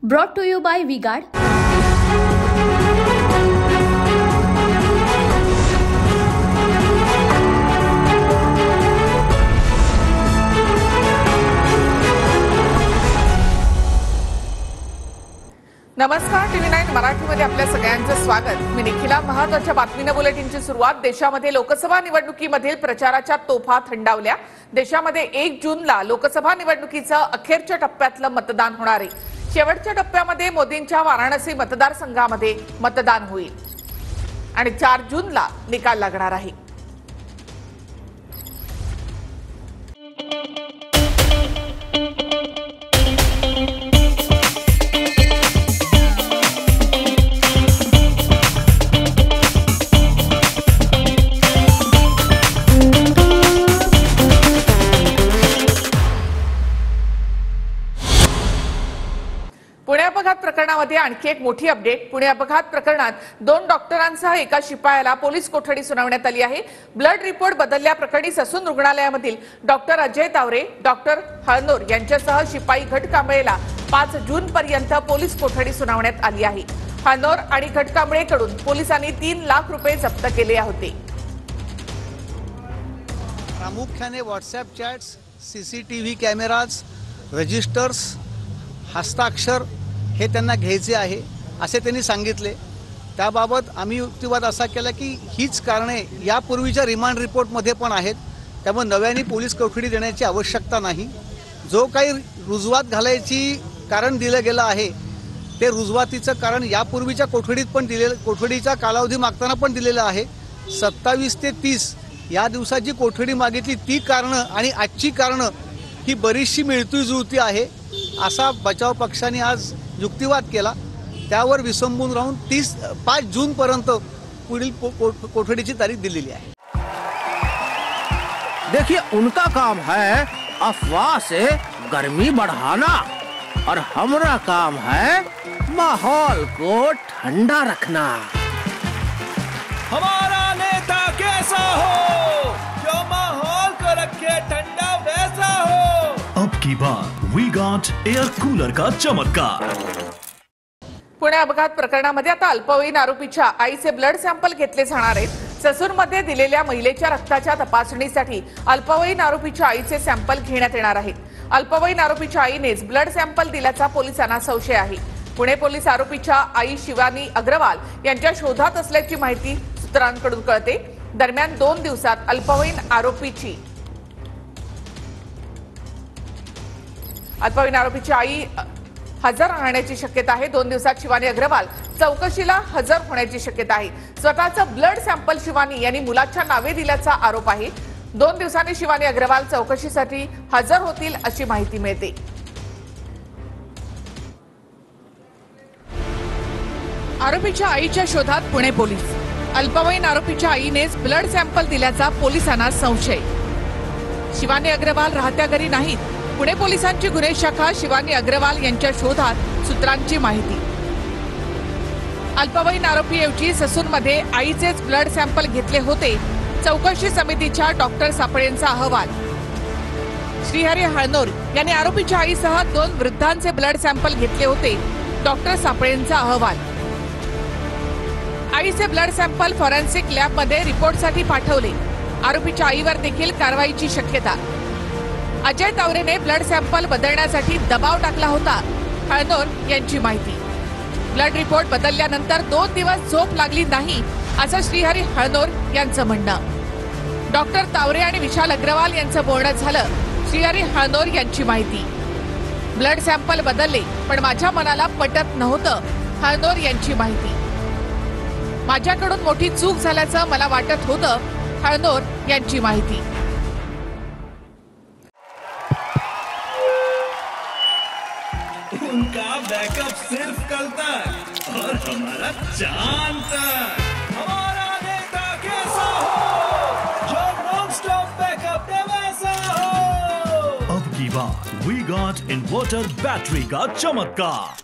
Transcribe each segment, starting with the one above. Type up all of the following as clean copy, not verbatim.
Brought to you by V-Guard. नमस्कार, TV9 मराठीमध्ये आपल्या सगळ्यांचं स्वागत. मी निखिला. महत्त्वाच्या बातमीने बुलेटिनची सुरुवात. देशामध्ये लोकसभा निवडणुकीमधील प्रचाराच्या तोफा थंडावल्या. देशामध्ये 1 जूनला लोकसभा निवडणुकीचं अखेरच्या टप्प्यातलं मतदान होणार आहे. शेवटच्या टप्प्यामध्ये मोदींच्या वाराणसी मतदारसंघामध्ये मतदान होईल आणि 4 जूनला निकाल लागणार आहे. पुणे अपघात प्रकरणामध्ये आणखी एक मोठी अपडेट. पुणे अपघात प्रकरणात 2 डॉक्टरांसह एका शिपायाला पोलीस कोठडी सुनावण्यात आली आहे. ब्लड रिपोर्ट बदलल्याप्रकरणी ससून रुग्णालयामधील डॉक्टर अजय तावरे, डॉक्टर हळनोर यांच्यासह शिपाई घटकांबळेला 5 जून पर्यंत पोलीस कोठडी सुनावण्यात आली आहे. हळनोर आणि घटकांबळेकडून पोलिसांनी 3 लाख रुपये जप्त केले होते. प्रामुख्याने WhatsApp chats, CCTV cameras, registers, हस्ताक्षर हे त्यांना घ्यायचे आहे असे त्यांनी सांगितले. त्याबाबत आम्ही युक्तिवाद असा केला की हीच कारणे यापूर्वीच्या रिमांड रिपोर्टमध्ये पण आहेत, त्यामुळे नव्याने पोलीस कोठडी देण्याची आवश्यकता नाही. जो काही रुजवात घालायची कारण दिलं गेलं आहे ते रुजवातीचं कारण यापूर्वीच्या कोठडीत पण कोठडीचा कालावधी मागताना पण दिलेला आहे. 27 ते 30 या दिवसाची कोठडी मागितली ती कारणं आणि आजची कारणं ही बरीचशी मिळती जुळती आहे असा बचाव पक्षाने आज युक्तिवाद केला. त्यावर विसंबून राहून 5 जून पर्यंत पुढील कोठडीची तारीख दिलेली आहे. देखिए, उनका काम है अफवाह से गर्मी बढ़ाना और हमारा काम है माहौल को ठंडा रखना. हमारा नेता कैसा हो जो माहौल को रखे ठंडा वैसा हो. अब की बात V-Guard एयर कूलर का चमत्कार. पुणे अपघात प्रकरणामध्ये आता अल्पवयीन आरोपीच्या आईचे ब्लड सॅम्पल घेतले जाणार आहेत. ससूरमध्ये दिलेल्या महिलेच्या रक्ताच्या तपासणीसाठी अल्पवयीन आरोपीच्या आईचे सॅम्पल घेण्यात येणार आहेत. अल्पवयीन आरोपीच्या आईनेच ब्लड सॅम्पल दिल्याचा पोलिसांना संशय आहे. पुणे पोलीस आरोपीच्या आई शिवानी अग्रवाल यांच्या शोधात असल्याची माहिती सूत्रांकडून कळते. दरम्यान 2 दिवसात अल्पवयीन आरोपीची आई हजर राहण्याची शक्यता आहे. 2 दिवसात शिवानी अग्रवाल चौकशीला हजर होण्याची शक्यता आहे. स्वतःचं ब्लड सॅम्पल शिवानी यांनी मुलाच्या नावे दिल्याचा आरोप आहे. 2 दिवसांनी शिवानी अग्रवाल चौकशीसाठी हजर होतील अशी माहिती मिळते. आरोपीच्या आईच्या शोधात पुणे पोलीस. अल्पवयीन आरोपीच्या आईनेच ब्लड सॅम्पल दिल्याचा पोलिसांना संशय. शिवानी अग्रवाल राहत्या घरी नाहीत. पुणे पोलिसांची गुन्हे शाखा शिवानी अग्रवाल यांच्या शोधात. सूत्रांची माहिती. अल्पवयीन आरोपीऐवजी ससूनमध्ये आईचेच ब्लड सॅम्पल घेतले होते. चौकशी समितीच्या डॉक्टर सापळेंचा अहवाल. श्रीहरी हळनोर यांनी आरोपीच्या आईसह 2 वृद्धांचे ब्लड सॅम्पल घेतले होते. डॉक्टर सापळेंचा अहवाल. आईचे ब्लड सॅम्पल फॉरेन्सिक लॅबमध्ये रिपोर्टसाठी पाठवले. आरोपीच्या आईवर देखील कारवाईची शक्यता. अजय तावरेने ब्लड सॅम्पल बदलण्यासाठी दबाव टाकला होता. हळनोर यांची माहिती. ब्लड रिपोर्ट बदलल्यानंतर 2 दिवस झोप लागली नाही असं श्रीहरी हळनोर यांचं म्हणणं. डॉक्टर तावरे आणि विशाल अग्रवाल यांचं बोलणं झालं. श्रीहरी हळनोर यांची माहिती. ब्लड सॅम्पल बदलले पण माझ्या मनाला पटत नव्हतं. हळनोर यांची माहिती. माझ्याकडून मोठी चूक झाल्याचं मला वाटत होतं. हळनोर यांची माहिती. उनका बैकअप सिर्फ कल तक और हमारा चांद तक. हमारा नेता कैसा हो जो नॉन स्टॉप बैकअप दे वैसा हो. अब की बात V-Guard इन्वर्टर बैटरी का चमत्कार.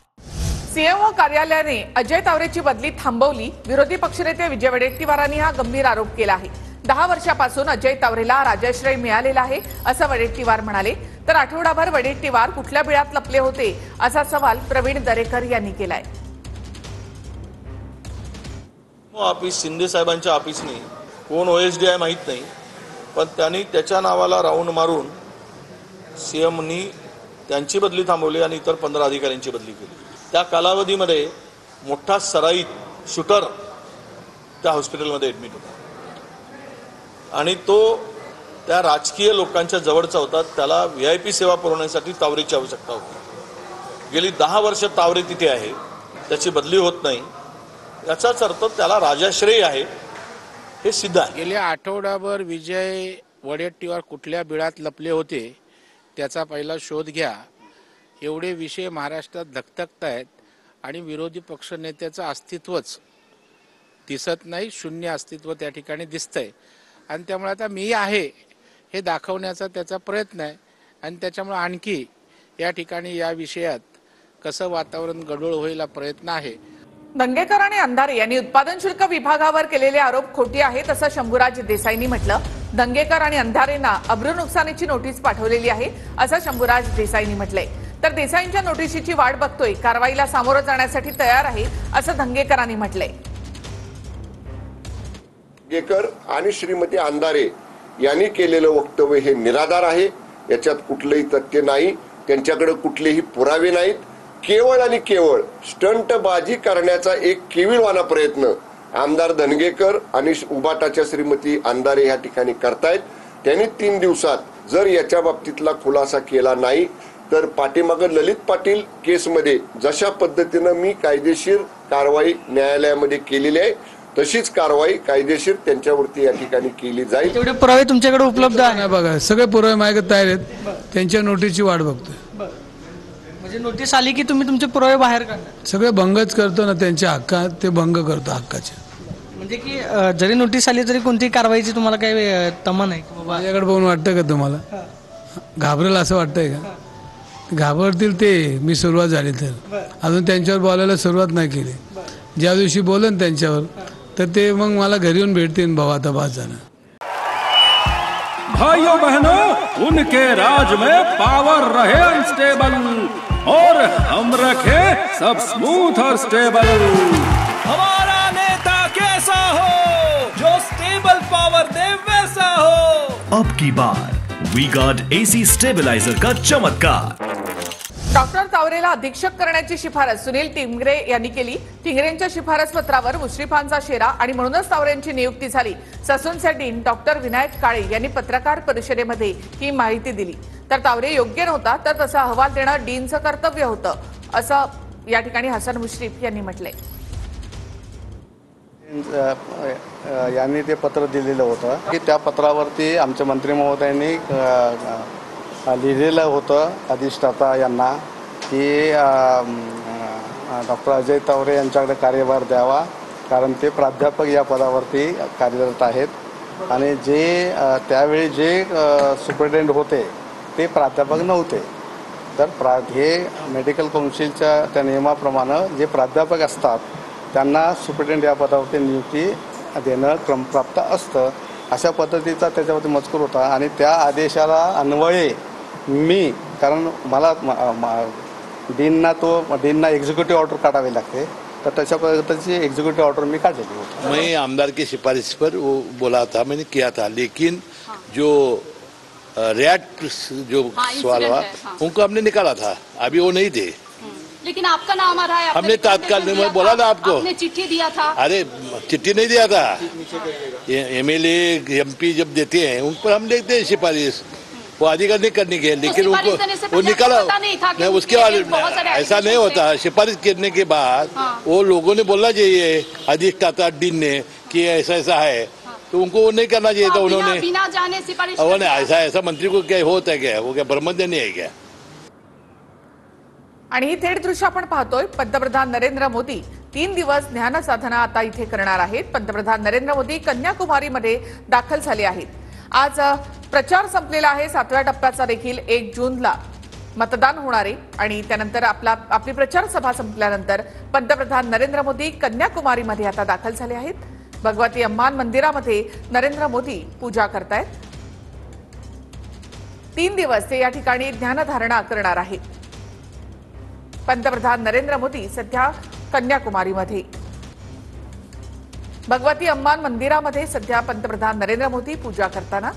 सीएमओ कार्यालयाने अजय तावरेची बदली थांबवली. विरोधी पक्षनेते विजय वडेट्टीवारांनी हा गंभीर आरोप केला आहे. 10 वर्षापासून अजय तावरेला राजाश्रय मिळालेला आहे असं वडेट्टीवार म्हणाले. तर आठवडाभर वडेट्टीवार कुठल्या बिळात लपले होते असा सवाल प्रवीण दरेकर यांनी केलाय. ऑफिस शिंदे साहेबांच्या ऑफिसने कोण OSD आहे माहीत नाही, पण त्यांनी त्याच्या नावाला राऊंड मारून CMनी त्यांची बदली थांबवली आणि इतर 15 अधिकाऱ्यांची बदली केली. त्या कालावधीमध्ये मोठा सराईत शूटर त्या हॉस्पिटलमध्ये ॲडमिट होता आणि तो त्या राजकीय लोकांच्या जवळचा होता. त्याला VIP सेवा पुरवण्यासाठी तावरेची आवश्यकता होती. गेली 10 वर्ष तावरे तिथे आहे, त्याची बदली होत नाही. याचाच अर्थ त्याला राजाश्रय आहे हे सिद्ध आहे. गेल्या आठवडाभर विजय वडेट्टीवार कुठल्या बिळात लपले होते त्याचा पहिला शोध घ्या. एवढे विषय महाराष्ट्रात धकधकत आहेत आणि विरोधी पक्षनेत्याचं अस्तित्वच दिसत नाही, शून्य अस्तित्व त्या ठिकाणी दिसतंय. आणि त्यामुळे आता मी आहे हे दाखवण्याचा त्याचा प्रयत्न आहे आणि त्याच्यामुळे आणखी या ठिकाणी या विषयात कसं वातावरण गढूळ होईल हा प्रयत्न आहे. दंगेकर आणि अंधारे यांनी उत्पादन शुल्क विभागावर केलेले आरोप खोटे आहेत असं शंभूराज देसाईंनी म्हटलं. दंगेकर आणि अंधारेंना अब्रू नुकसानीची नोटीस पाठवलेली आहे असं शंभूराज देसाईंनी म्हटलंय. तर देसाईंच्या नोटीशीची वाट बघतोय, कारवाईला सामोरं जाण्यासाठी तयार आहे असं दंगेकरांनी म्हटलंय. दंगेकर आणि श्रीमती अंधारे यांनी केलेलं वक्तव्य हे निराधार आहे. याच्यात कुठलंही तथ्य नाही, त्यांच्याकडे कुठलेही पुरावे नाहीत. केवळ आणि केवळ स्टंटबाजी करण्याचा एक केविलवाना प्रयत्न आमदार दंगेकर आणि उबाटाच्या श्रीमती अंधारे या ठिकाणी करतायत. त्यांनी 3 दिवसात जर याच्या बाबतीतला खुलासा केला नाही तर पाठीमागं ललित पाटील केसमध्ये जशा पद्धतीनं मी कायदेशीर कारवाई न्यायालयामध्ये केलेली आहे तशीच कारवाई कायदेशीर त्यांच्यावरती या ठिकाणी केली जाईल. तेवढे पुरावे तुमच्याकडे उपलब्ध आहे? बघा, सगळे पुरावे माझ्याकडे तयार आहेत. त्यांच्या नोटीसची वाट बघतोय. म्हणजे नोटीस आली की तुम्ही तुमचे पुरावे बाहेर काढणार? सगळे भंगच करतो ना, त्यांच्या हक्कात ते भंग करतो हक्काचे. म्हणजे की जरी नोटीस आली तरी कोणती कारवाईची तुम्हाला काही तमा नाही? माझ्याकडे बघून वाटतं का तुम्हाला घाबरेल असं वाटतंय का? घाबरतील ते, मी सुरुवात झाली तर. अजून त्यांच्यावर बोलायला सुरुवात नाही केली. ज्या दिवशी बोलन त्यांच्यावर तर ते मग मला घरी येऊन भेटतील. भाऊ आता बात झालं. भाइयों बहनों, उनके राज में पावर रहे अनस्टेबल और हम रखे सब स्मूथ और स्टेबल. हमारा नेता कैसा हो जो स्टेबल पावर दे वैसा हो. अब की बार वी गार्ड AC स्टेबलाइजर का चमत्कार. डॉक्टर तावरेला अधीक्षक करण्याची शिफारस सुनील टिंगरे यांनी केली. टिंगरेंच्या शिफारस पत्रावर मुश्रीफांचा शेरा आणि म्हणूनच तावरेंची नियुक्ती झाली. ससूनचे डीन डॉक्टर विनायक काळे यांनी पत्रकार परिषदेमध्ये ही माहिती दिली. तर तावरे योग्य नव्हता तर तसा अहवाल देणं डीनचं कर्तव्य होतं असं या ठिकाणी हसन मुश्रीफ यांनी म्हटलंय. यांनी ते पत्र दिलेलं होतं की त्या पत्रावरती आमच्या मंत्री महोदयांनी लिहिलेलं होतं अधिष्ठाता यांना की डॉक्टर अजय तावरे यांच्याकडे कार्यभार द्यावा, कारण ते प्राध्यापक या पदावरती कार्यरत आहेत आणि जे त्यावेळी जे सुपरिटेंडेंट होते ते प्राध्यापक नव्हते. तर हे मेडिकल काउन्सिलच्या त्या नियमाप्रमाणे जे प्राध्यापक असतात त्यांना सुपरिटेंडेंट या पदावरती नियुक्ती देणं क्रमप्राप्त असतं. अशा पद्धतीचा त्याच्यावरती मजकूर होता आणि त्या आदेशाला अन्वये मी, कारण मला डीनना एक्झिक्युटिव्ह ऑर्डर काढावी लागते, तर तशा पद्धतीची एक्झिक्युटिव्ह ऑर्डर मी काढलेली होती. मैं आमदार की सिफारिश पर वो बोला था, मैंने किया था, लेकिन जो रैट जो सवाल हुआ उनको हमने निकाला था. अभी वो नहीं थे, लेकिन आपका नाम आ रहा है. हमने तात्काल में बोला था आपको. आपने चिट्ठी दिया था. अरे चिट्ठी नहीं दिया था. MLA MP जब देते हैं उन पर हम देखते हैं सिफारिश. वो अधिकार नहीं करने के, लेकिन उनको वो निकाला नहीं. उसके बाद ऐसा नहीं होता. सिफारिश करने के बाद वो लोगों ने बोलना चाहिए अधिष्ठाता डीन ने कि ऐसा ऐसा है, तो उनको वो नहीं करना चाहिए था. उन्होंने बिना जाने सिफारिश. ऐसा मंत्री को क्या होता है क्या? वो क्या ब्रह्मज्ञानी है क्या? आणि ही थेट दृश्य आपण पाहतोय. पंतप्रधान नरेंद्र मोदी 3 दिवस ध्यान साधना आता इथे करणार आहेत. पंतप्रधान नरेंद्र मोदी कन्याकुमारीमध्ये दाखल झाले आहेत. आज प्रचार संपलेला आहे. 7व्या टप्प्याचा देखील 1 जूनला मतदान होणार आहे आणि त्यानंतर आपली प्रचार सभा संपल्यानंतर पंतप्रधान नरेंद्र मोदी कन्याकुमारीमध्ये आता दाखल झाले आहेत. भगवती अम्मान मंदिरामध्ये नरेंद्र मोदी पूजा करतायत. 3 दिवस ते या ठिकाणी ध्यानधारणा करणार आहेत. पंतप्रधान नरेंद्र मोदी सध्या कन्याकुमारीमध्ये. भगवती अम्मान मंदिरामध्ये सध्या पंतप्रधान नरेंद्र मोदी पूजा करताना.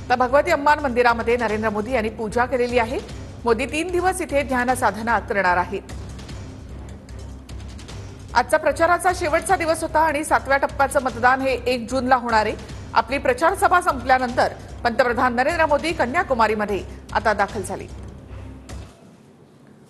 तर भगवती अम्मान मंदिरामध्ये नरेंद्र मोदी यांनी पूजा केलेली आहे. मोदी 3 दिवस इथे ध्यान साधना करणार आहेत. आजचा प्रचाराचा शेवटचा दिवस होता आणि 7व्या टप्प्याचं मतदान हे 1 जूनला होणार आहे. आपली प्रचार सभा संपल्यानंतर पंतप्रधान नरेंद्र मोदी कन्याकुमारीमध्ये आता दाखल झाले.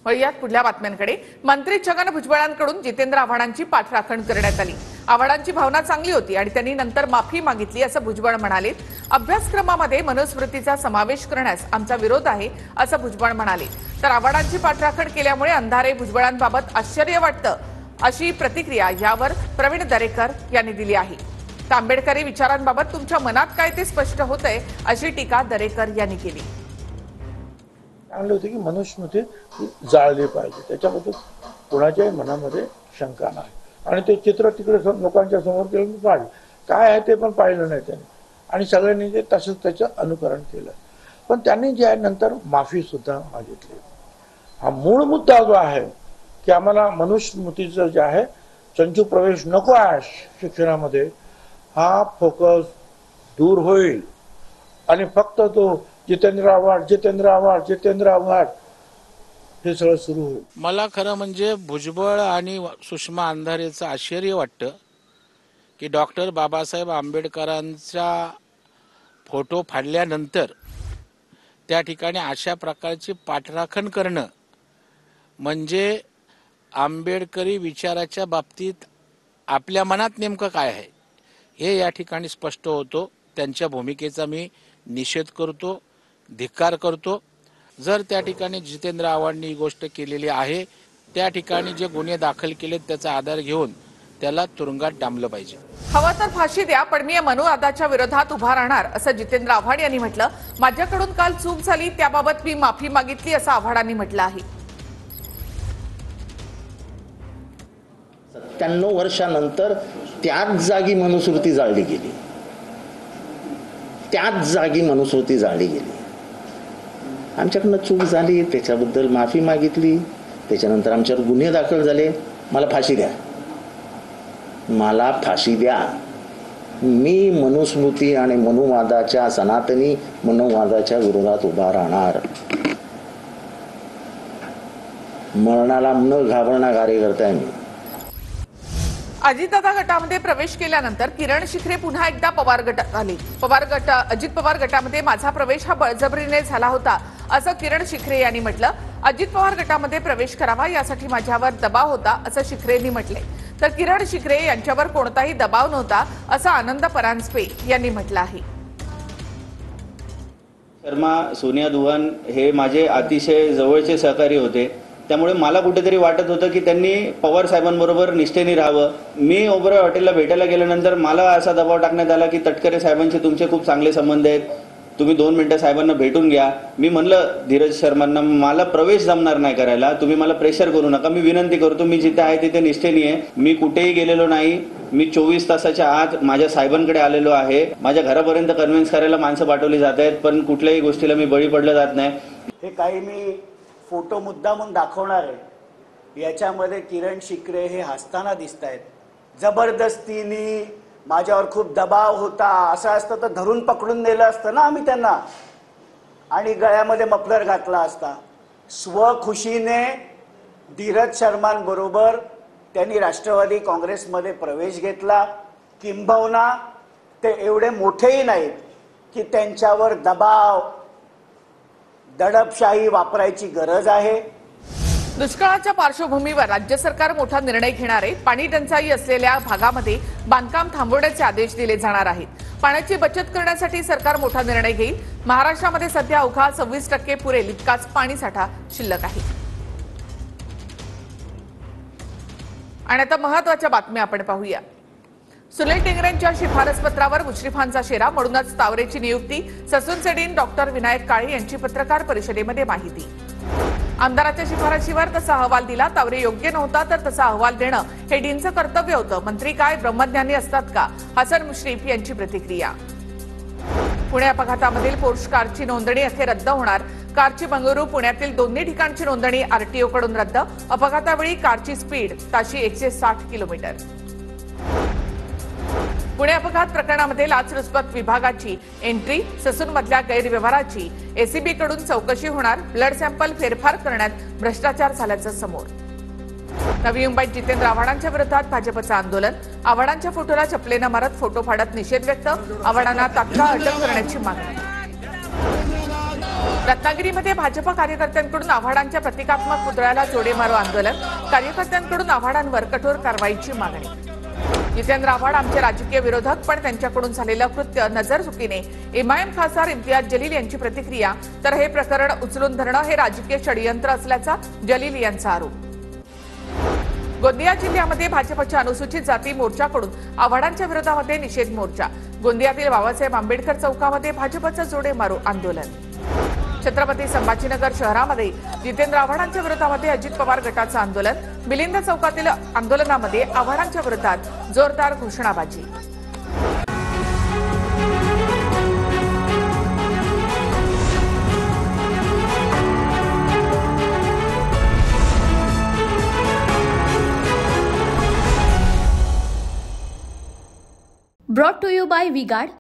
वळूयात पुढल्या बातम्यांकडे. मंत्री छगन भुजबळांकडून जितेंद्र आव्हाडांची पाठराखण करण्यात आली. आव्हाडांची भावना चांगली होती आणि त्यांनी नंतर माफी मागितली असं भुजबळ म्हणाले. अभ्यासक्रमामध्ये मनुस्मृतीचा समावेश करण्यास आमचा विरोध आहे असं भुजबळ म्हणाले. तर आव्हाडांची पाठराखण केल्यामुळे अंधारे भुजबळांबाबत आश्चर्य वाटतं अशी प्रतिक्रिया यावर प्रवीण दरेकर यांनी दिली आहे. तर आंबेडकरी विचारांबाबत तुमच्या मनात काय ते स्पष्ट होतंय अशी टीका दरेकर यांनी केली. चांगले होते की मनुस्मृती जाळली पाहिजे, त्याच्याबद्दल कोणाच्याही मनामध्ये शंका नाही. आणि ते चित्र तिकडे लोकांच्या समोर केलं पाहिजे, काय आहे ते पण पाहिलं नाही त्यांनी आणि सगळ्यांनी ते तसंच त्याचं अनुकरण केलं. पण त्यांनी जे आहे नंतर माफी सुद्धा मागितली. हा मूळ मुद्दा जो आहे की आम्हाला मनुस्मृतीचं जे आहे चंचू प्रवेश नको आहे शिक्षणामध्ये, हा फोकस दूर होईल आणि फक्त तो जितेंद्र आव्हाड हे सगळं सुरू होईल. मला खरं म्हणजे भुजबळ आणि सुषमा अंधारेचं आश्चर्य वाटतं की डॉक्टर बाबासाहेब आंबेडकरांचा फोटो फाडल्यानंतर त्या ठिकाणी अशा प्रकारची पाठराखण करणं म्हणजे आंबेडकरी विचाराच्या बाबतीत आपल्या मनात नेमकं काय आहे हे या ठिकाणी स्पष्ट होतो. त्यांच्या भूमिकेचा मी निषेध करतो, धिक्कार करतो. जर त्या ठिकाणी जितेंद्र आव्हाडांनी ही गोष्ट केलेली आहे, त्या ठिकाणी जे गुन्हे दाखल केलेत त्याचा आधार घेऊन त्याला तुरुंगात डांबलं पाहिजे. हवं तर फाशी द्या, पण मी मनुवादाच्या विरोधात उभा राहणार असं जितेंद्र आव्हाड यांनी म्हटलं. माझ्याकडून काल चूक झाली, त्याबाबत मी माफी मागितली असं आव्हाडांनी म्हटलं आहे. 97 वर्षानंतर त्याच जागी मनुस्मृती जाळली गेली, आमच्याकडनं चूक झाली, त्याच्याबद्दल माफी मागितली. त्याच्यानंतर आमच्यावर गुन्हे दाखल झाले. मला फाशी द्या. मी मनुस्मृती आणि मनुवादाच्या सनातनी मनुवादाच्या विरोधात उभा राहणार. मरणाला न घाबरणारा कार्यकर्ता आहे मी. अजितदादा गटामध्ये प्रवेश केल्यानंतर किरण शिखरे पुन्हा एकदा पवार गटात आले. अजित पवार गटामध्ये माझा प्रवेश हा बळजबरीने झाला होता असं किरण शिखरे यांनी म्हटलं. अजित पवार गटामध्ये प्रवेश करावा यासाठी माझ्यावर दबाव होता असं शिखरेंनी म्हटले. तर किरण शिखरे यांच्यावर कोणताही दबाव नव्हता असं आनंद परांजपे यांनी म्हटलं आहे. शर्मा, सोनिया दुहान हे माझे अतिशय जवळचे सहकारी होते, त्यामुळे मला कुठेतरी वाटत होतं की त्यांनी पवार साहेबांबरोबर निष्ठेने राहावं. मी ओबरॉय हॉटेलला भेटायला गेल्यानंतर मला असा दबाव टाकण्यात आला की तटकरे साहेबांचे तुमचे खूप चांगले संबंध आहेत, तुम्ही 2 मिनिटं साहेबांना भेटून घ्या. मी म्हणलं धीरज शर्मांना मला प्रवेश जमणार नाही करायला, तुम्ही मला प्रेशर करू नका, मी विनंती करतो, मी जिथे आहे तिथे निष्ठेने आहे, मी कुठेही गेलेलो नाही, मी 24 तासाच्या आत माझ्या साहेबांकडे आलेलो आहे. माझ्या घरापर्यंत कन्व्हिन्स करायला माणसं पाठवली जात आहेत, पण कुठल्याही गोष्टीला मी बळी पडलं जात नाही. हे काही मी फोटो मुद्दामून दाखवणार आहे. याच्यामध्ये किरण शिखरे हे हसताना दिसत आहेत. जबरदस्तीने माझ्यावर खूप दबाव होता, असं असतं तर धरून पकडून नेलं असतं ना आम्ही त्यांना आणि गळ्यामध्ये मफलर घातला असता. स्वखुशीने धीरज शर्मांबरोबर त्यांनी राष्ट्रवादी काँग्रेसमध्ये प्रवेश घेतला. किंबहुना ते एवढे मोठेही नाहीत की त्यांच्यावर दबाव दडपशाही वापरायची गरज आहे. दुष्काळाच्या पार्श्वभूमीवर राज्य सरकार मोठा निर्णय घेणार आहे. पाणी टंचाई असलेल्या भागामध्ये बांधकाम थांबवण्याचे आदेश दिले जाणार आहेत. पाण्याची बचत करण्यासाठी सरकार मोठा निर्णय घेईल. महाराष्ट्रामध्ये सध्या अवघा 26% पुरेल इतकाच पाणीसाठा शिल्लक आहे. आणि आता महत्त्वाच्या बातम्या आपण पाहूया. सुनील टिंगरेंच्या शिफारस पत्रावर मुश्रीफांचा शेरा, म्हणूनच तावरेची नियुक्ती. ससून सेडीन डॉक्टर विनायक काळे यांची पत्रकार परिषदेमध्ये माहिती. आमदाराच्या शिफारशीवर तसा अहवाल दिला. तावरे योग्य नव्हता तर तसा अहवाल देणं हे डीनचं कर्तव्य होतं. मंत्री काय ब्रह्मज्ञानी असतात का? हसन मुश्रीफ यांची प्रतिक्रिया. पुणे अपघातामधील पोर्श कारची नोंदणी अखेर रद्द होणार. कारची बंगळुरू पुण्यातील दोन्ही ठिकाणची नोंदणी आरटीओ कडून रद्द. अपघातावेळी कारची स्पीड ताशी 160 किलोमीटर. पुणे अपघात प्रकरणामध्ये लाचलुचपत विभागाची एंट्री. ससूनमधल्या गैरव्यवहाराची एसीबी कडून चौकशी होणार. ब्लड सॅम्पल फेरफार करण्यात भ्रष्टाचार झाल्याचं समोर. नवी मुंबईत जितेंद्र आव्हाडांच्या विरोधात भाजपचं आंदोलन. आव्हाडांच्या फोटोला चपलेनं मारत फोटो फाडत निषेध व्यक्त. आव्हाडांना तात्काळ अटक करण्याची मागणी. रत्नागिरीमध्ये भाजप कार्यकर्त्यांकडून आव्हाडांच्या प्रतिकात्मक पुतळ्याला जोडे मारो आंदोलन. कार्यकर्त्यांकडून आव्हाडांवर कठोर कारवाईची मागणी. जितेंद्र आव्हाड आमचे राजकीय विरोधक, पण त्यांच्याकडून झालेलं कृत्य नजरचुकीने. एमआयएम खासदार इम्तियाज जलील यांची प्रतिक्रिया. तर हे प्रकरण उचलून धरणं हे राजकीय षडयंत्र असल्याचा जलील यांचा आरोप. गोंदिया जिल्ह्यामध्ये भाजपच्या अनुसूचित जाती मोर्चाकडून आव्हाडांच्या विरोधामध्ये निषेध मोर्चा. गोंदियातील बाबासाहेब आंबेडकर चौकामध्ये भाजपचं जोडे मारो आंदोलन. छत्रपती संभाजीनगर शहरामध्ये जितेंद्र आव्हाडांच्या विरोधामध्ये अजित पवार गटाचं आंदोलन. मिलिंद चौकातील आंदोलनामध्ये आव्हाडांच्या विरोधात जोरदार घोषणाबाजी. Brought to you by V-Guard.